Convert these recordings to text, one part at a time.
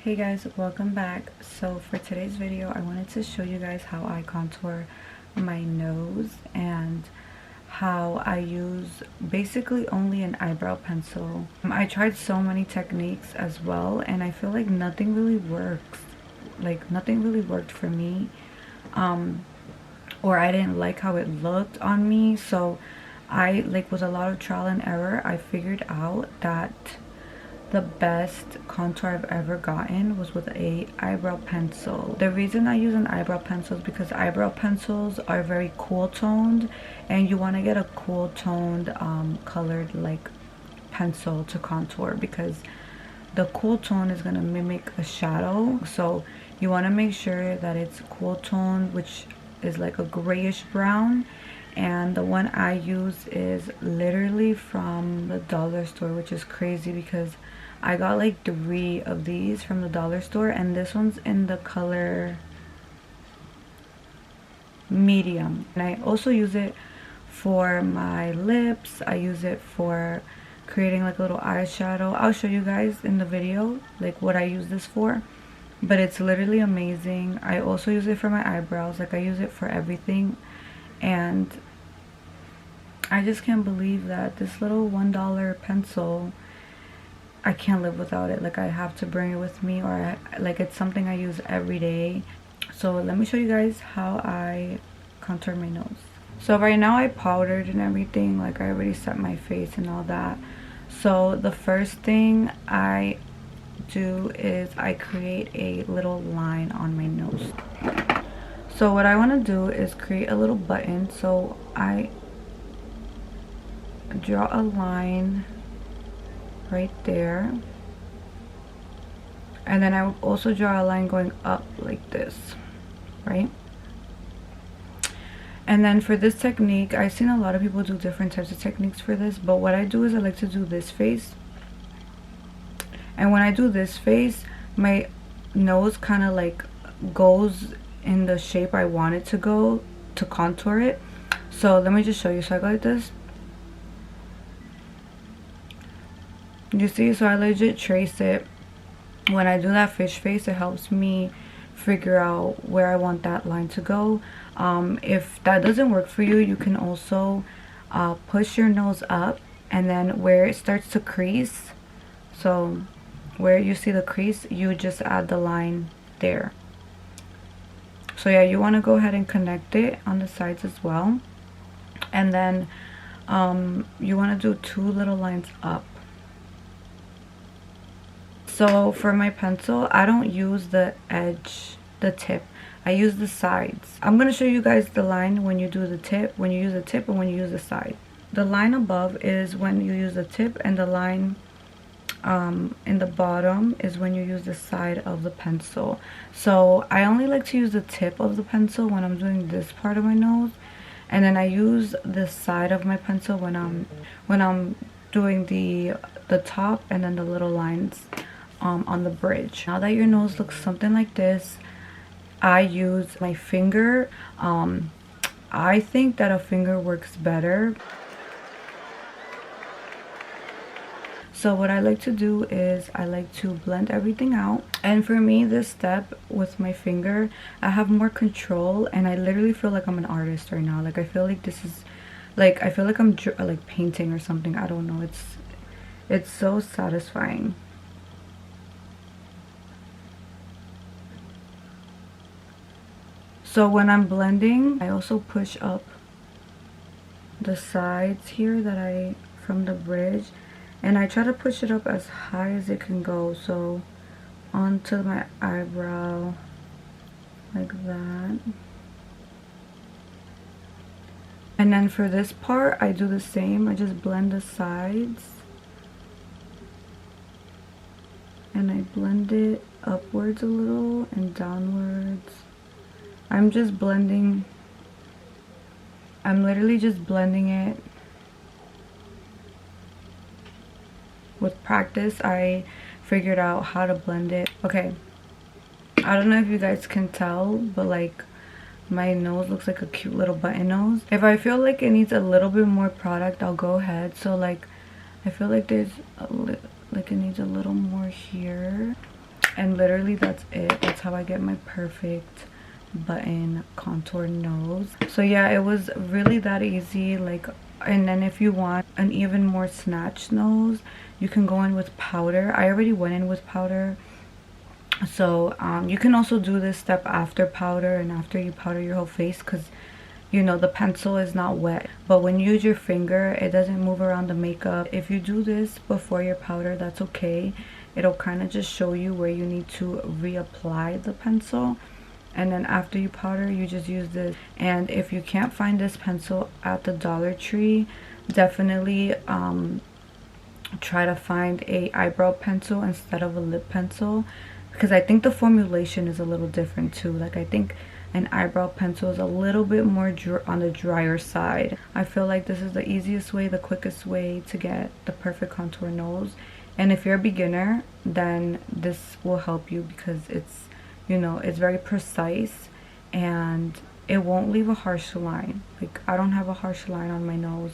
Hey guys, welcome back. So for today's video I wanted to show you guys how I contour my nose and how I use basically only an eyebrow pencil. I tried so many techniques as well and I feel like nothing really works. Like nothing really worked for me, or I didn't like how it looked on me. So I, like, with a lot of trial and error, I figured out that the best contour I've ever gotten was with a eyebrow pencil. The reason I use an eyebrow pencil is because eyebrow pencils are very cool toned and you want to get a cool toned colored like pencil to contour, because the cool tone is going to mimic a shadow. So you want to make sure that it's cool toned, which is like a grayish brown. And the one I use is literally from the dollar store, which is crazy because I got like 3 of these from the dollar store, and this one's in the color medium. And I also use it for my lips. I use it for creating like a little eyeshadow. I'll show you guys in the video like what I use this for, but it's literally amazing. I also use it for my eyebrows. Like I use it for everything, and I just can't believe that this little $1 pencil, I can't live without it. Like I have to bring it with me, or like it's something I use every day. So let me show you guys how I contour my nose. So right now I powdered and everything, like I already set my face and all that. So the first thing I do is I create a little line on my nose. So what I want to do is create a little button. So I draw a line right there, and then I will also draw a line going up like this, right? And then for this technique, I've seen a lot of people do different types of techniques for this, but what I do is I like to do this face. And when I do this face, my nose kind of like goes in the shape I want it to go to contour it. So let me just show you. So I go like this. You see, so I legit trace it. When I do that fish face, it helps me figure out where I want that line to go. If that doesn't work for you, you can also push your nose up, and then where it starts to crease, so where you see the crease, you just add the line there. So yeah, you want to go ahead and connect it on the sides as well. And then you want to do 2 little lines up. So for my pencil, I don't use the edge, the tip. I use the sides. I'm going to show you guys the line when you do the tip, when you use the tip, and when you use the side. The line above is when you use the tip, and the line in the bottom is when you use the side of the pencil. So I only like to use the tip of the pencil when I'm doing this part of my nose, and then I use the side of my pencil when I'm doing the top and then the little lines on the bridge. Now that your nose looks something like this, I use my finger. I think that a finger works better. So what I like to do is I like to blend everything out. And for me, this step with my finger, I have more control, and I literally feel like I'm an artist right now. Like I feel like this is, like I feel like I'm like painting or something. I don't know. It's so satisfying. So when I'm blending, I also push up the sides here that from the bridge, and I try to push it up as high as it can go, so onto my eyebrow like that. And then for this part, I do the same. I just blend the sides, and I blend it upwards a little and downwards. I'm just blending, I'm literally just blending it. With practice, I figured out how to blend it. Okay, I don't know if you guys can tell, but like my nose looks like a cute little button nose. If I feel like it needs a little bit more product, I'll go ahead. So like I feel like there's like it needs a little more here. And literally that's it. That's how I get my perfect button contour nose. So yeah, it was really that easy. Like, and then if you want an even more snatched nose, you can go in with powder. I already went in with powder. So you can also do this step after powder and after you powder your whole face, because you know the pencil is not wet, but when you use your finger it doesn't move around the makeup. If you do this before your powder, that's okay. It'll kind of just show you where you need to reapply the pencil, and then after you powder you just use this. And if you can't find this pencil at the Dollar Tree, definitely try to find a eyebrow pencil instead of a lip pencil, because I think the formulation is a little different too. Like, I think an eyebrow pencil is a little bit more on the drier side. I feel like this is the easiest way, the quickest way to get the perfect contour nose. And if you're a beginner, then this will help you, because it's, you know, it's very precise and it won't leave a harsh line. Like, I don't have a harsh line on my nose.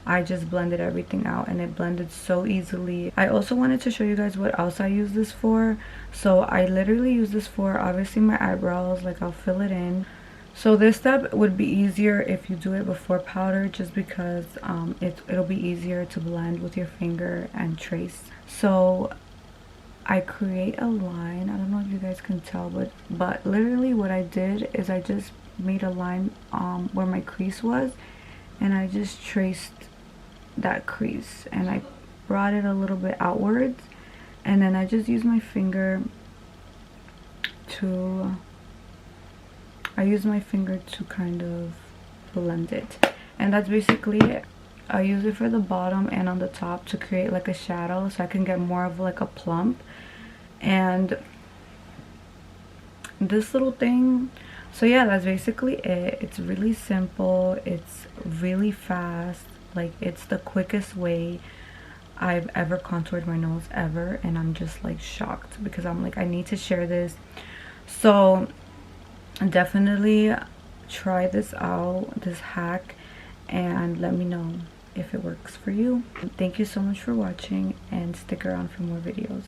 I just blended everything out and it blended so easily. I also wanted to show you guys what else I use this for. So I literally use this for, obviously, my eyebrows. Like, I'll fill it in. So this step would be easier if you do it before powder, just because it'll be easier to blend with your finger and trace. So I create a line. I don't know if you guys can tell, but literally what I did is I just made a line where my crease was, and I just traced that crease and I brought it a little bit outwards, and then I just use my finger to kind of blend it. And that's basically it. I use it for the bottom and on the top to create like a shadow, so I can get more of like a plump. And this little thing, so yeah, that's basically it. It's really simple, it's really fast. Like, it's the quickest way I've ever contoured my nose ever, and I'm just like shocked, because I'm like, I need to share this. So definitely try this out, this hack, and let me know if it works for you. Thank you so much for watching, and stick around for more videos.